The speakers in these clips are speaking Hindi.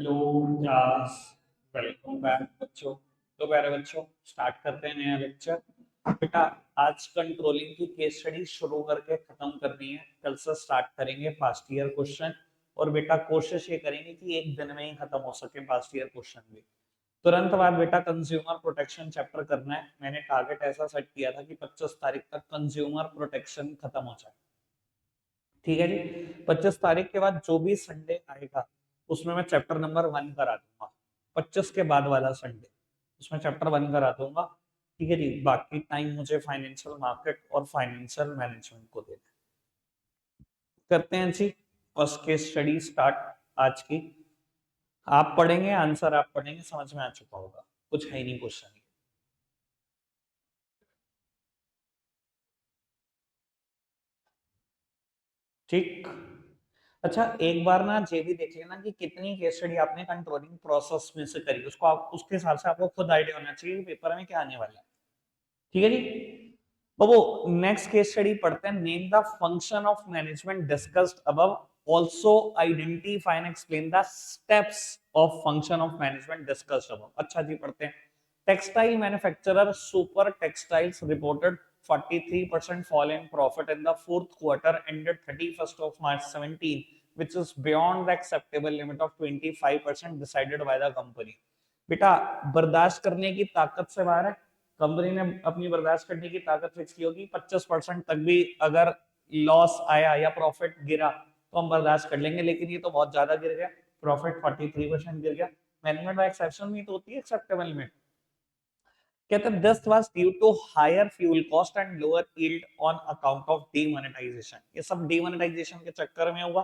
हेलो क्लास, वेलकम बैक बच्चों। तो प्यारे बच्चों, स्टार्ट करते हैं नया लेक्चर। बेटा, आज कंट्रोलिंग की केस स्टडी शुरू करके खत्म करनी है। कल से स्टार्ट करेंगे पास्ट ईयर क्वेश्चन। और बेटा कोशिश ये करेंगे कि एक दिन में ही खत्म हो सके पास्ट ईयर क्वेश्चन भी। तुरंत बाद बेटा कंज्यूमर प्रोटेक्शन चैप्टर करना है। मैंने टारगेट ऐसा सेट किया था कि 25 तारीख तक कंज्यूमर प्रोटेक्शन खत्म हो जाए। ठीक है जी। 25 तारीख के बाद जो भी संडे आएगा उसमें मैं चैप्टर नंबर 1 करा दूंगा। 25 के बाद वाला संडे उसमें चैप्टर 1 करा दूंगा। ठीक है जी। बाकी टाइम मुझे फाइनेंशियल मार्केट और फाइनेंशियल मैनेजमेंट को देना है। करते हैं जी फर्स्ट केस स्टडी स्टार्ट आज की। आप पढ़ेंगे, आंसर आप पढ़ेंगे, समझ में आ चुका होगा, कुछ है ही नहीं क्वेश्चन। ठीक। अच्छा, एक बार ना ये भी देख लेना कि कितनी केस स्टडी आपने कंट्रोलिंग प्रोसेस में से करी, उसको आप उसके हिसाब से आपको खुद आइडिया होना चाहिए कि पेपर में क्या आने वाला है। ठीक है जी। तो वो नेक्स्ट केस स्टडी पढ़ते हैं। Name the function of management discussed above, also identify and explain the steps of function of management discussed above. अच्छा जी, पढ़ते हैं। Textile manufacturer super textiles reported 43% fall in profit in the fourth quarter ended 31st of March 17, which is beyond the acceptable limit of 25% decided by the company. बेटा, बर्दाश्त करने की ताकत से बाहर है। कंपनी ने अपनी बर्दाश्त करने की ताकत फिक्स की होगी। 25% तक भी अगर लॉस आया या प्रॉफिट गिरा तो हम बर्दाश्त कर लेंगे, लेकिन ये तो बहुत ज्यादा गिर गया। प्रॉफिट 43% गिर गया। मैनेजमेंट बाय एक्सेप्शन में तो होती है एक्सेप्टेबल लिमिट। कहते हैं this was due to higher fuel cost and lower yield on account of demonetisation. ये सब डीमोनेटाइजेशन के चक्कर में हुआ।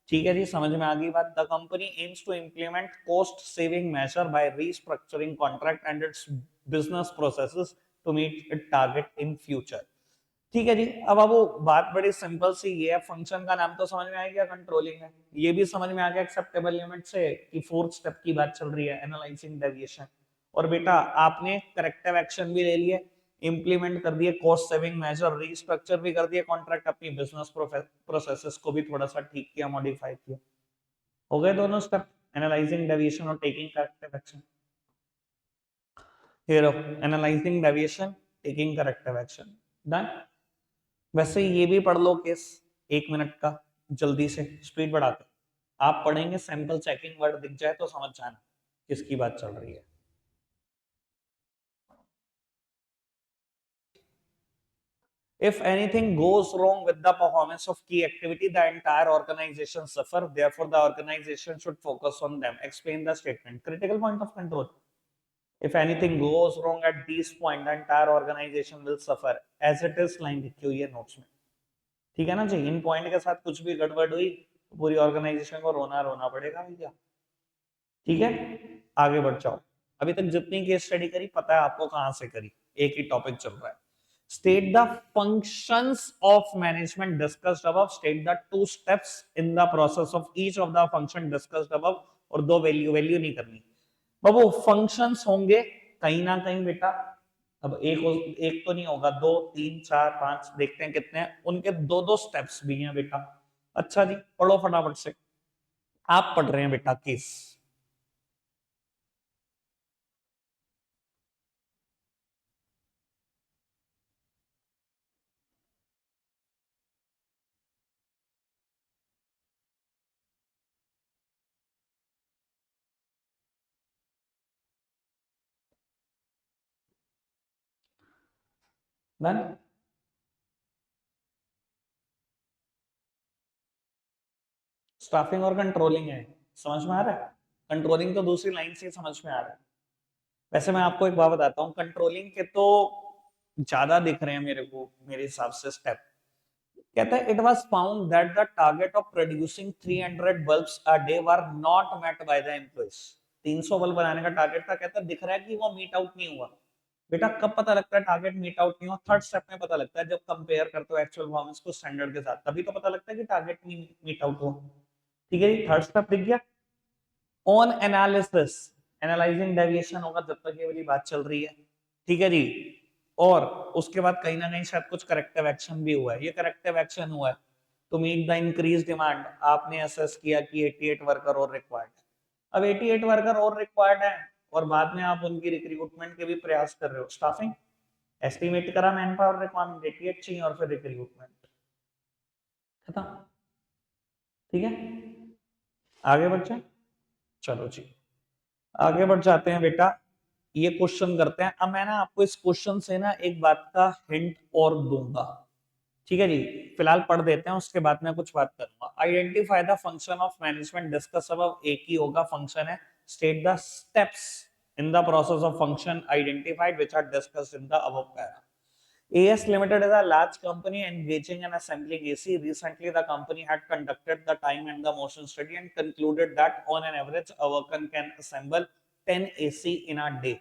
ठीक है जी, समझ में आ गई बात। The company aims to implement cost saving measure by restructuring contract and its business processes to meet it target in future. ठीक है जी। अब वो बात बड़ी सिंपल सी ये है। फंक्शन का नाम तो समझ में आ गया, कंट्रोलिंग है। ये भी समझ में आ गया एक्सेप्टेबल लिमिट से कि फोर्थ स्टेप की बात चल रही है, एनालाइजिंग डेविएशन। और बेटा आपने करेक्टिव एक्शन भी ले लिए, इंप्लीमेंट कर दिए कॉस्ट सेविंग मेजर, रीस्ट्रक्चर भी कर दिए कॉन्ट्रैक्ट, अपनी बिजनेस प्रोसेसेस को भी थोड़ा सा ठीक किया, मॉडिफाई किया। हो गए दोनों स्टेप, एनालाइजिंग डेविएशन और taking corrective action. Here analysing deviation, taking corrective action, done. वैसे ये भी पढ़ लो केस, 1 मिनट का, जल्दी से स्पीड बढ़ाते। आप पढ़ेंगे, सैंपल चेकिंग वर्ड दिख जाए तो समझ जाना किसकी बात चल रही है। If anything goes wrong with the performance of key activity, the entire organization suffer. Therefore, the organization should focus on them. Explain the statement. Critical point of control. If anything goes wrong at this point, the entire organization will suffer. As it is line लिखी हुई है नोट्स में। ठीक है ना जी। इन पॉइंट के साथ कुछ भी गड़बड़ हुई तो पूरी ऑर्गेनाइजेशन को रोना रोना पड़ेगा भैया। ठीक है, आगे बढ़ जाओ। अभी तक जितनी केस स्टडी करी पता है आपको कहां से करी, एक ही टॉपिक चल रहा है। State the functions of management discussed above, state the two steps in the process of each of the function discussed above. और दो वैल्यू वैल्यू नहीं करनी बाबू, फंक्शंस होंगे कहीं ना कहीं बेटा। अब एक तो नहीं होगा, 2 3 4 5 देखते हैं कितने हैं। उनके दो दो स्टेप्स भी हैं बेटा। अच्छा जी, पढ़ो फटाफट से। आप पढ़ रहे हैं बेटा केस। डन। स्टाफिंग और कंट्रोलिंग है, समझ में आ रहा है। कंट्रोलिंग तो दूसरी लाइन से समझ में आ रहा है। वैसे मैं आपको एक बात बताता हूँ, कंट्रोलिंग के तो ज्यादा दिख रहे हैं मेरे को, मेरे हिसाब से स्टेप। कहता है it was found that the target of producing 300 bulbs a day were not met by the employees. 300 bulb बनाने का टारगेट था। कहता है दिख रहा है कि वो मीट आउट नहीं हुआ। बेटा कब पता लगता है टारगेट मीट आउट नहीं हुआ? थर्ड स्टेप में पता लगता है, जब कंपेयर करते हो एक्चुअल परफॉर्मेंस को स्टैंडर्ड के साथ, तभी तो पता लगता है कि टारगेट नहीं मीट आउट हुआ। ठीक है जी, थर्ड स्टेप दिख गया। ऑन एनालिसिस, एनालाइजिंग डेविएशन होगा जब तक ये वाली बात चल रही है। ठीक है जी। और उसके बाद कहीं ना कहीं शायद कुछ करेक्टिव एक्शन भी हुआ है। ये करेक्टिव एक्शन हुआ है to meet the increase demand. आपने असेस किया कि 88 वर्कर और रिक्वायर्ड है। अब 88 वर्कर और रिक्वायर्ड है और बाद में आप उनकी रिक्रूटमेंट के भी प्रयास कर रहे हो। स्टाफिंग एस्टिमेट करा, मैन पावर रिक्वायरमेंट 88 चाहिए और फिर रिक्रूटमेंट खत्म। ठीक है, आगे बढ़ जाए। चलो जी, आगे बढ़ जाते हैं बेटा। ये क्वेश्चन करते हैं। अब मैं ना आपको इस क्वेश्चन से ना एक बात का हिंट और दूंगा। ठीक है जी, फिलहाल पढ़ देते हैं, उसके बाद में कुछ बात करूंगा। Identify the function of management discuss अब, एक ही होगा, फंक्शन है। State the steps in the process of function identified which are discussed in the above para. AS Limited is a large company engaging in assembling AC. Recently, the company had conducted the time and the motion study and concluded that on an average, a worker can assemble 10 AC in a day.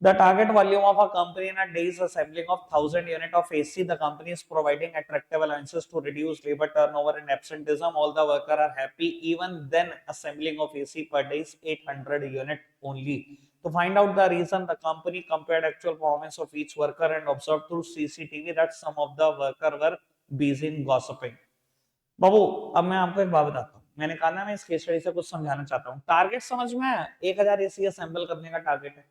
The target volume of a company in a day is assembling of 1000 unit of AC. The company is providing attractive allowances to reduce labor turnover and absenteeism. All the workers are happy. Even then, assembling of AC per day is 800 unit only. To find out the reason, the company compared actual performance of each worker and observed through CCTV that some of the workers were busy in gossiping. बाबू, अब मैं आपको एक बात बताता हूँ। मैंने कहा ना, मैं इस केस स्टडी से कुछ समझाना चाहता हूँ। टारगेट समझ में है, 1000 एसी असेंबल करने का टारगेट है।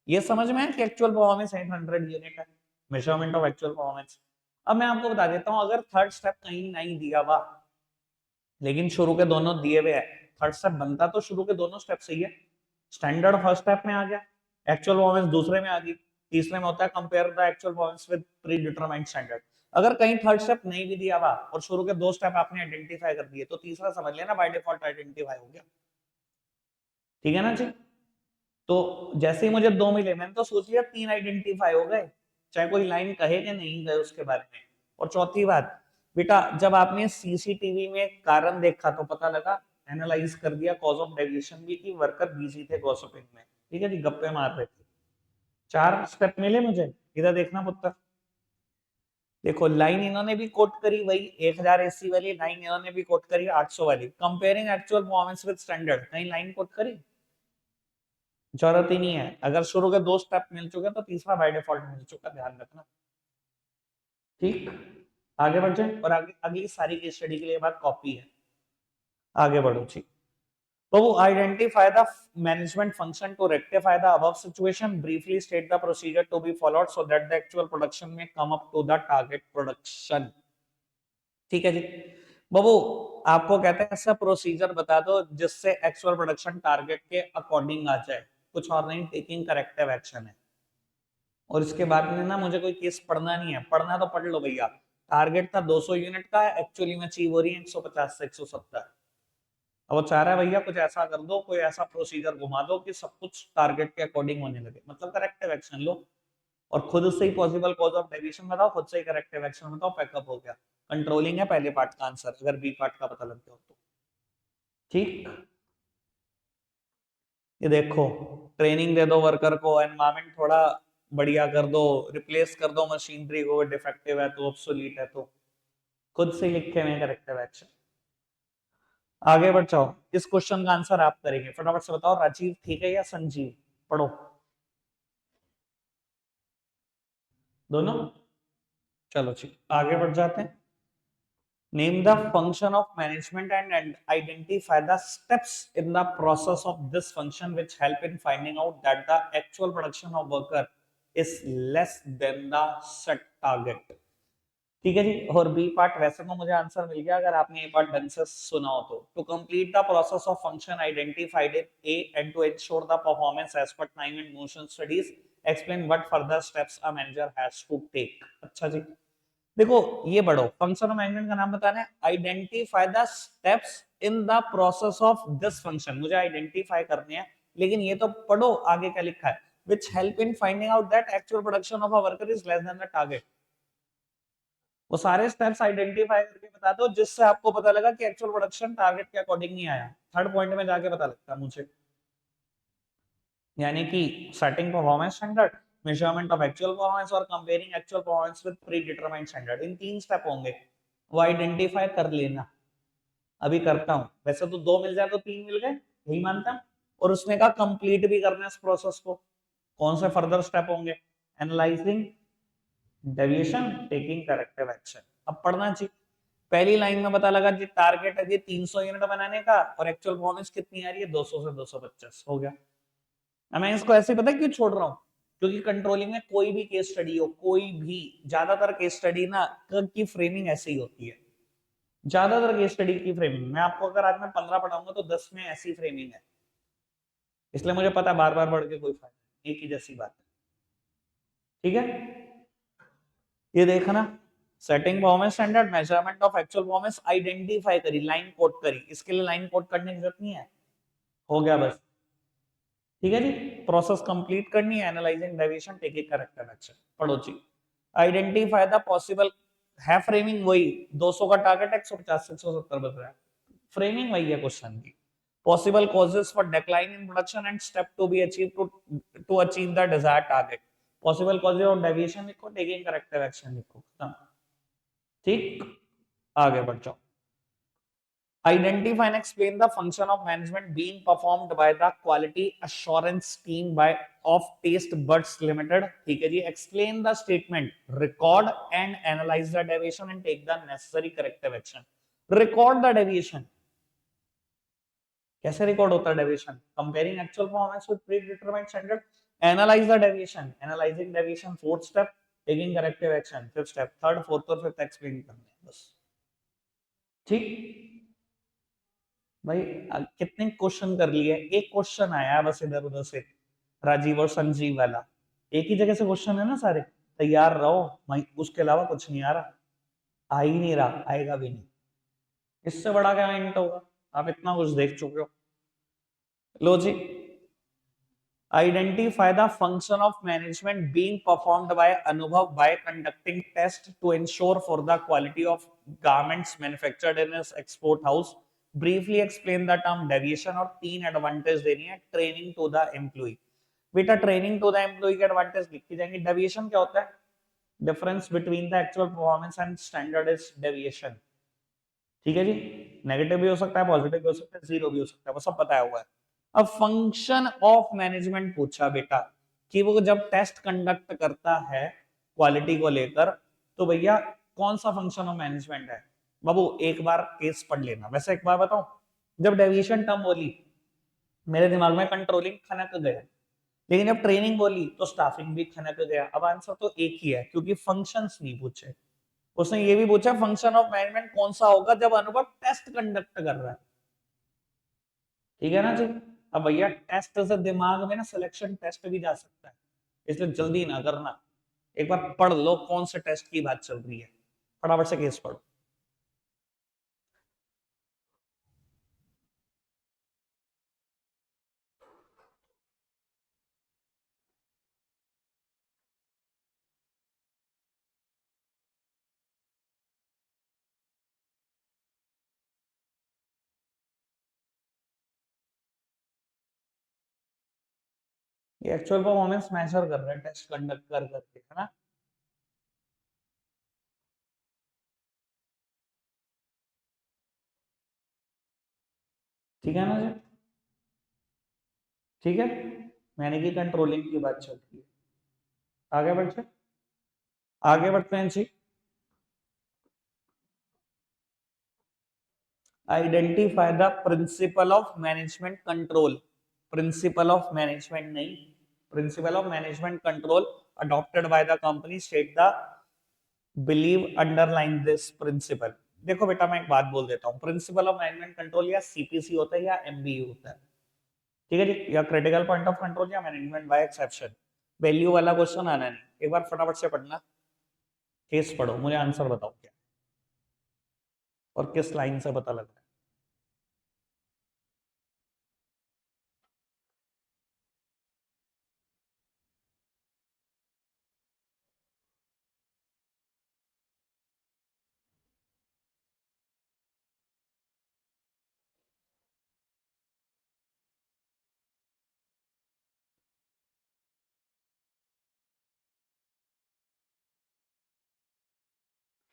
ये समझ में है कि एक्चुअल परफॉर्मेंस 800 यूनिट है, मेजरमेंट ऑफ एक्चुअल परफॉर्मेंस। अब मैं आपको बता देता हूँ, अगर थर्ड स्टेप कहीं नहीं दिया हुआ लेकिन शुरू के दोनों दिए हुए हैं, थर्ड स्टेप बनता तो शुरू के दोनों स्टेप सही है। स्टैंडर्ड फर्स्ट स्टेप में आ गया, एक्चुअल परफॉर्मेंस दूसरे में आ गई, तीसरे में होता है compare the actual performance with predetermined standard. अगर कहीं थर्ड स्टेप नहीं भी दिया हुआ और शुरू के दो स्टेप आपने आइडेंटिफाई कर दिए, तो तीसरा समझ लेना बाय डिफॉल्ट आइडेंटिफाई हो गया। ठीक है ना जी? तो जैसे ही मुझे दो मिले, मैंने तो सोच लिया 3 आइडेंटिफाई हो गए, चाहे कोई लाइन कहे कि नहीं गए उसके बारे में। और चौथी बात बेटा, जब आपने सीसीटीवी में कारण देखा तो पता लगा, एनालाइज कर दिया कॉज ऑफ डेविएशन भी, कि वर्कर बिजी थे गॉसिपिंग में। ठीक है जी, गप्पे मार रहे थे। 4 स्टेप मिले मुझे। इधर देखना पुत्र, देखो लाइन इन्होंने भी कोट करी वही 1000 एसी वाली, लाइन इन्होंने भी कोट करी 800 वाली। Comparing actual performance with standard, कहीं लाइन कोट करी? जरूरत ही नहीं है। अगर शुरू के दो स्टेप मिल चुके तो तीसरा बाय डिफॉल्ट मिल चुका, ध्यान रखना। ठीक, आगे बढ़ जाए। और आगे अगली सारी केस स्टडी के लिए बात कॉपी है। आगे बढ़ो जी। तो वो identify the management function to rectify the above situation, briefly state the procedure to be followed so that the actual production में come up to the target production. ठीक है जी बाबू, आपको कहते हैं ऐसा प्रोसीजर बता दो जिससे एक्चुअल प्रोडक्शन टारगेट के अकॉर्डिंग आ जाए। कुछ और नहीं, टेकिंग करेक्टिव एक्शन है। और इसके बाद में ना मुझे कोई केस पढ़ना नहीं है, पढ़ना तो पढ़ लो भैया। टारगेट था 200 यूनिट का, एक्चुअली में अचीव हो रही है 150 से 170। अब वो चाह रहा है भैया कुछ ऐसा कर दो, कोई ऐसा प्रोसीजर घुमा दो कि सब कुछ टारगेट के अकॉर्डिंग होने लगे, मतलब करेक्टिव एक्शन लो। और खुद से ही पॉसिबल कॉज ऑफ डेविएशन बताओ, खुद से ही करेक्टिव एक्शन बताओ, पैकअप हो गया। कंट्रोलिंग है पहले पार्ट का आंसर, अगर बी पार्ट का पता लग गया हो तो। ठीक, ये देखो, ट्रेनिंग दे दो वर्कर को, एनवायरमेंट थोड़ा बढ़िया कर दो, रिप्लेस कर दो मशीनरी को, डिफेक्टिव है तो, ऑब्सोलीट है तो, खुद से लिखे हुए करेक्टिव एक्शन। आगे बढ़ जाओ, इस क्वेश्चन का आंसर आप करेंगे, फटाफट से बताओ राजीव ठीक है या संजीव? पढ़ो दोनों। चलो ठीक, आगे बढ़ जाते हैं। Name the function of management and identify the steps in the process of this function which help in finding out that the actual production of worker is less than the set target. ठीक है जी। और बी पार्ट वैसे तो मुझे आंसर मिल गया अगर आपने ये पार्ट ढंग से सुना हो तो। To complete the process of function identified in A and to ensure the performance as per time and motion studies, explain what further steps a manager has to take. अच्छा जी, देखो ये पढ़ो, फंक्शन ऑफ मैनेजमेंट का नाम बताना है, identify the steps in the process of this function. मुझे आइडेंटिफाई करने हैं, लेकिन ये तो पढ़ो आगे क्या लिखा है, which help in finding out that actual production of a worker is less than the target। वो सारे स्टेप्स आइडेंटिफाई करके बता दो जिससे आपको पता लगा कि एक्चुअल प्रोडक्शन टारगेट के अकॉर्डिंग नहीं आया। थर्ड पॉइंट में जाके पता लगता है मुझे, यानी कि setting performance standard, measurement of actual performance और comparing actual performance with predetermined standard. इन 3 स्टेप होंगे, वो आइडेंटिफाई कर लेना। अभी करता हूं, वैसे तो 2 मिल जाए तो 3 मिल गए, यही मानता हूं। और उसने कहा कंप्लीट भी करना है इस प्रोसेस को। कौन से फर्दर स्टेप होंगे? Analysing deviation, taking corrective action. अब पढ़ना चाहिए। पहली लाइन में पता लगा जी टारगेट है जी 300 यूनिट बनाने का और एक्चुअल परफॉर्मेंस कितनी आ रही है 200 से 225 हो गया। अब मैं इसको ऐसे पता क्यों छोड़ रहा हूँ, क्योंकि कंट्रोलिंग में कोई भी केस स्टडी हो, कोई भी ज्यादातर केस स्टडी ना की फ्रेमिंग ऐसे ही होती है। ज्यादातर केस स्टडी की फ्रेमिंग मैं आपको अगर आज मैं 15 पढ़ाऊंगा तो 10 में ऐसी फ्रेमिंग है, इसलिए मुझे पता है बार बार पढ़ के कोई फायदा नहीं, एक ही जैसी बात है। ठीक है, ये देखना setting performance standard, measurement of actual performance, identify करी, लाइन कोड करी, इसके लिए लाइन कोड करने की जरूरत नहीं है, हो गया बस। ठीक है जी, प्रोसेस कंप्लीट करनी है, analysing deviation, taking corrective action, पढ़ो जी। आइडेंटिफाई द पॉसिबल, है फ्रेमिंग वही, 200 का टारगेट 150 170 बच रहा है, फ्रेमिंग वही है क्वेश्चन की। Possible causes for decline in production and step to be achieve to achieve the desired target, possible causes of deviation लिखो, टेकिंग करेक्टिव एक्शन लिखो, खत्म। ठीक, आगे बढ़ जाओ। Identify and explain the function of management being performed by the quality assurance team by of Taste Buds Limited. ठीक है जी, explain the statement, record and analyze the deviation and take the necessary corrective action. Record the deviation. कैसे रिकॉर्ड होता है deviation? Comparing actual performance with predetermined standard, analyse the deviation, analysing deviation fourth step, taking corrective action fifth step, third fourth और फिफ्थ एक्सप्लेन करना है बस। ठीक भाई, कितने क्वेश्चन कर लिए, एक क्वेश्चन आया बस इधर उधर से, राजीव और संजीव वाला, एक ही जगह से क्वेश्चन है ना सारे, तैयार रहो भाई, उसके अलावा कुछ नहीं आ रहा, आ ही नहीं रहा, आएगा भी नहीं, इससे बड़ा क्या हिंट होगा, आप इतना कुछ देख चुके हो। लो जी, identify the function of management being performed by Anubhav by conducting tests to ensure for the quality of garments manufactured in his export house. Briefly explain the term deviation और 3 एडवांटेज देनी है ट्रेनिंग टू द एम्प्लॉय। बेटा ट्रेनिंग टू द एम्प्लॉय के एडवांटेज लिखी जाएंगे। डेविएशन क्या होता है? Difference between the actual performance and standard is deviation. ठीक है जी, नेगेटिव भी हो सकता है, पॉजिटिव भी हो सकता है, जीरो भी हो सकता है, वो सब बताया हुआ है। अब फंक्शन ऑफ मैनेजमेंट पूछा बेटा कि वो जब टेस्ट कंडक्ट करता है क्वालिटी को लेकर, तो भैया कौन सा फंक्शन ऑफ मैनेजमेंट है? बाबू एक बार केस पढ़ लेना। वैसे एक बार बताऊं, जब डेविएशन टर्म बोली मेरे दिमाग में कंट्रोलिंग खनक गया, लेकिन जब ट्रेनिंग बोली तो स्टाफिंग भी खनक गया। अब आंसर तो एक ही है, क्योंकि फंक्शंस नहीं पूछे, उसने ये भी पूछा फंक्शन ऑफ मैनेजमेंट कौन सा होगा जब अनुभव टेस्ट कंडक्ट कर रहा है। ठीक है ना जी। अब भैया टेस्ट से दिमाग में ना सिलेक्शन टेस्ट भी जा सकता है, इसलिए जल्दी ना करना, एक बार पढ़ लो कौन से टेस्ट की बात चल रही है, फटाफट से केस पढ़ो। ये एक्चुअल परफॉर्मेंस मेजर कर रहा है टेस्ट कंडक्ट कर करके, है ना। ठीक है ना जी, ठीक है, मैंने की कंट्रोलिंग की बात चल रही है। आगे बढ़ते, आगे बढ़ते हैं जी। Identify the principle of management control, principle of management नहीं, principle of management control adopted by the company, state the believe underline this principle. देखो बेटा मैं एक बात बोल देता हूँ, प्रिंसिपल ऑफ मैनेजमेंट कंट्रोल या सीपीसी होता है या एमबीयू होता है, ठीक है जी, या क्रिटिकल पॉइंट ऑफ कंट्रोल या मैनेजमेंट बाय एक्सेप्शन। वैल्यू वाला क्वेश्चन आना नहीं, एक बार फटाफट से पढ़ना, केस पढ़ो, मुझे आंसर बताओ क्या और किस लाइन से पता लग रहा है।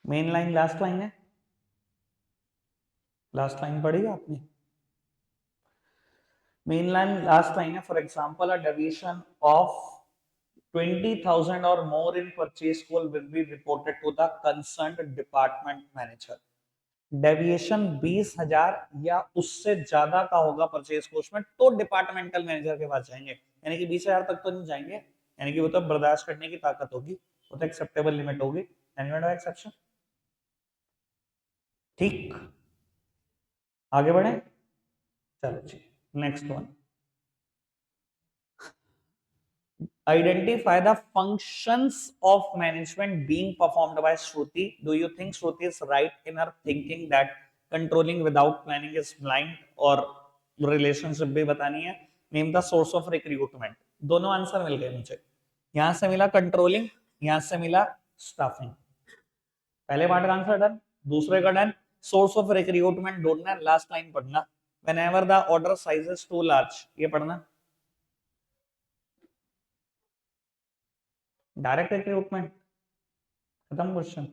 मेन लाइन लास्ट लाइन है, लास्ट लाइन पढ़ी आपने? मेन लाइन लास्ट लाइन है, for example a deviation of 20,000 or more in purchase goal will be reported to the concerned department manager. Deviation 20,000 या उससे ज्यादा का होगा परचेज कॉस्ट में, तो डिपार्टमेंटल मैनेजर के पास जाएंगे। यानी कि 20,000 तक तो नहीं जाएंगे, यानी कि वो तो बर्दाश्त करने की ताकत होगी, वो तो एक्सेप्टेबल लिमिट होगी। Any exception? ठीक, आगे बढ़े, चलो जी, next one. Identify the functions of management being performed by Shruti. Do you think Shruti is right in her thinking that controlling without planning is blind, और relationship भी बतानी है? Name the source of recruitment. दोनों आंसर मिल गए मुझे, यहां से मिला कंट्रोलिंग, यहां से मिला स्टाफिंग। पहले पार्ट का आंसर डन, दूसरे का डन। सोर्स ऑफ रिक्रूटमेंट ढूंढना है, लास्ट लाइन पढ़ना। Whenever the order size is too large, ये पढ़ना। डायरेक्ट रिक्रूटमेंट, खत्म क्वेश्चन।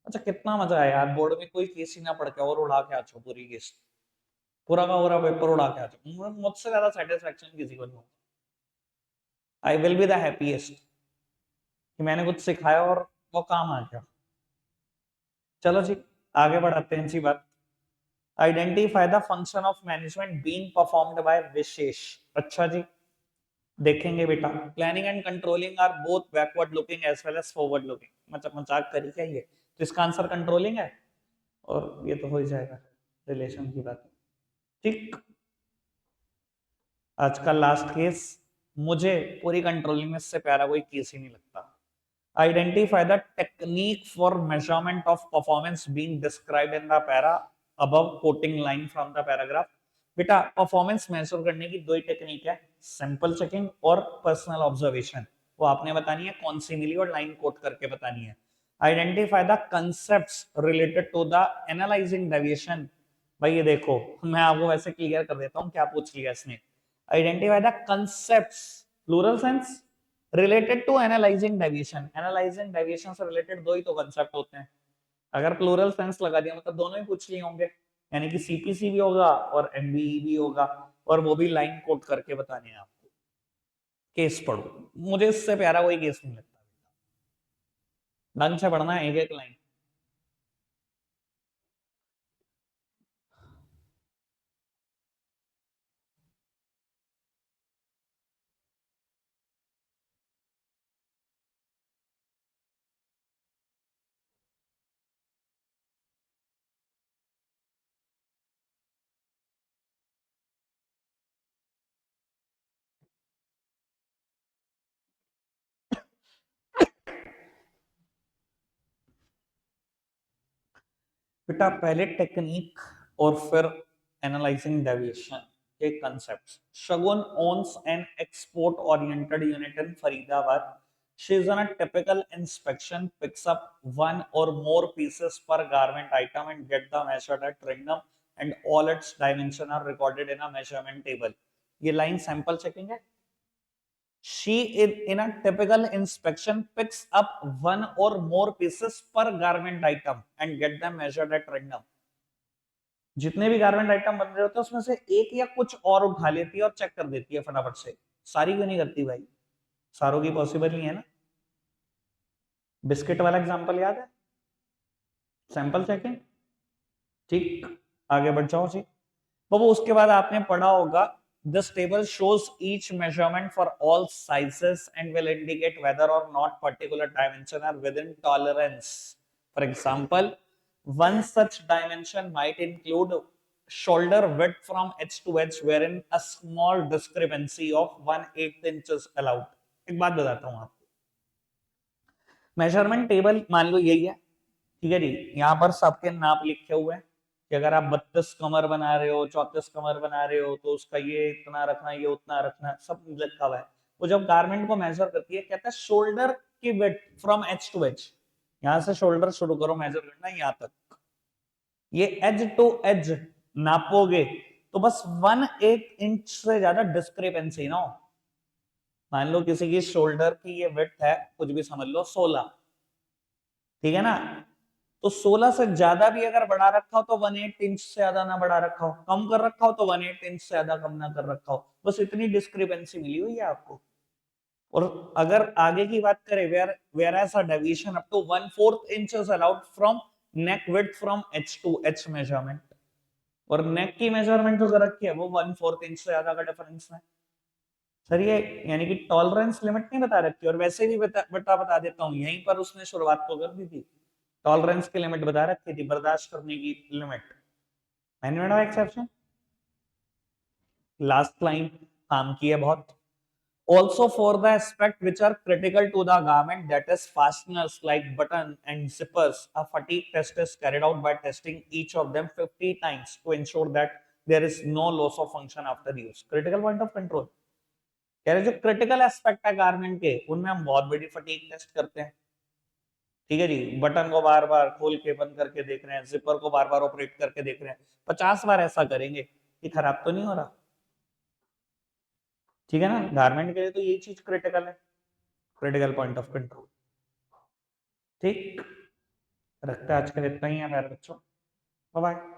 अच्छा, कितना मजा आया यार, बोर्ड में कोई केस ही ना पढ़ के और उड़ा के आ जाओ पूरी केस, पूरा का पूरा पेपर उड़ा के आ जाओ। मुझसे ज्यादा सेटिस्फेक्शन किसी को नहीं होगा। I will be the happiest कि मैंने कुछ सिखाया और वो काम आ गया। चलो जी, आगे बढ़ाते हैं जी बात। Identify the function of management being performed by विशेष। अच्छा जी, देखेंगे बेटा, planning and controlling are both backward looking as well as forward looking. मतलब मजाक करी क्या ये, तो इसका आंसर कंट्रोलिंग है, और ये तो हो ही जाएगा रिलेशन की बात। ठीक, आज का लास्ट केस, मुझे पूरी कंट्रोलिंग में से प्यारा कोई केस ही नहीं लगता। Identify the technique for measurement of performance being described in the para above coating line from the paragraph. बेटा, परफॉर्मेंस मेजर करने की दो ही टेक्निक है, सैंपल चेकिंग और पर्सनल ऑब्जर्वेशन। वो आपने बतानी है, कौन सी मिली और लाइन कोट करके बतानी है। Identify the concepts related to the analysing deviation. भाई ये देखो, मैं आपको वैसे क्लियर कर देता हूँ क्या पूछ लिया इसने। Identify the concepts, plural sense, related to analysing deviation. Analysing deviation से रिलेटेड दो ही तो कंसेप्ट होते हैं। अगर प्लूरल सेंस लगा दिया मतलब दोनों ही पूछ लिए होंगे, यानी कि सीपीसी भी होगा और एमबीई भी होगा, और वो भी लाइन कोट करके बताने हैं आपको। केस पढ़ो, मुझे इससे प्यारा कोई केस नहीं लगता। ढंग से पढ़ना है, एक एक लाइन। बेटा, पहले टेक्निक और फिर एनालाइजिंग डेविएशन के concepts. Shagun owns an export oriented unit in Faridabad. She is on a typical inspection, picks up one or more pieces per garment item and get the measured at random, and all its dimension are recorded in a measurement table. ये लाइन सैंपल चेकिंग है। She in a typical inspection picks up one or more pieces per garment item and get them measured at random. जितने भी गारमेंट आइटम बन रहे होते हैं उसमें से एक या कुछ और उठा लेती है और चेक कर देती है फटाफट से। सारी क्यों नहीं करती भाई, सारों की पॉसिबल नहीं है ना। बिस्किट वाला एग्जांपल याद है, सैंपल चेकिंग। ठीक, आगे बढ़ जाओ जी। वो उसके बाद आपने पढ़ा होगा, this table shows each measurement for all sizes and will indicate whether or not particular dimension are within tolerance. For example, one such dimension might include shoulder width from edge to edge wherein a small discrepancy of 1/8 inches allowed. एक बात बताता हूँ आपको, मेजरमेंट टेबल मान लो यही है, ठीक है जी। यहाँ पर सबके नाप लिखे हुए हैं कि अगर आप 32 कमर बना रहे हो, 34 कमर बना रहे हो, तो उसका ये इतना रखना, ये उतना रखना, सब लिखा हुआ है। वो जब गारमेंट को मेजर करती है, कहता है शोल्डर की width from edge to edge, यहाँ से शोल्डर शुरू करो मेजर करना यहाँ तक, ये एज टू एज नापोगे तो बस 1/8 इंच से ज्यादा डिस्क्रिपेंसी ना हो। मान लो किसी की शोल्डर की ये विड्थ है, कुछ भी समझ लो 16, ठीक है ना, तो 16 से ज्यादा भी अगर बढ़ा रखा हो तो 1/8 इंच से ज्यादा ना बढ़ा रखा हो, कम कर रखा हो तो 1/8 इंच से ज्यादा कम ना कर रखा हो, बस इतनी डिस्क्रिपेंसी मिली हुई है आपको। और अगर आगे की बात करें, whereas a deviation up to 1/4 inch is allowed from neck width from edge to edge measurement, और नेक की मेजरमेंट जो कर रखी है वो 1/4 इंच से ज्यादा का डिफरेंस है सर। ये यानी कि टॉलरेंस लिमिट नहीं बता रखी, और वैसे भी बता देता हूँ, यहीं पर उसने शुरुआत तो कर दी थी, टॉलरेंस की लिमिट बता रखी थी, बर्दाश्त करने की लिमिट, मैंने बड़ा एक्सेप्शन। लास्ट लाइन काम की है बहुत। Also for the aspect which are critical to the garment, that is fasteners like button and zippers, a fatigue test is carried out by testing each of them 50 times to ensure that there is no loss of function after use. Critical point of control, कह रहे जो क्रिटिकल एस्पेक्ट है गारमेंट के, उनमें हम बहुत बड़ी फटीग टेस्ट करते हैं। ठीक है जी, बटन को बार बार खोल के बंद करके देख रहे हैं, जिपर को बार बार ऑपरेट करके देख रहे हैं, 50 बार ऐसा करेंगे कि खराब तो नहीं हो रहा। ठीक है ना, गारमेंट के लिए तो यही चीज क्रिटिकल है, क्रिटिकल पॉइंट ऑफ कंट्रोल। ठीक, रखते हैं आज के लिए इतना ही है मेरे बच्चों, बाय बाय।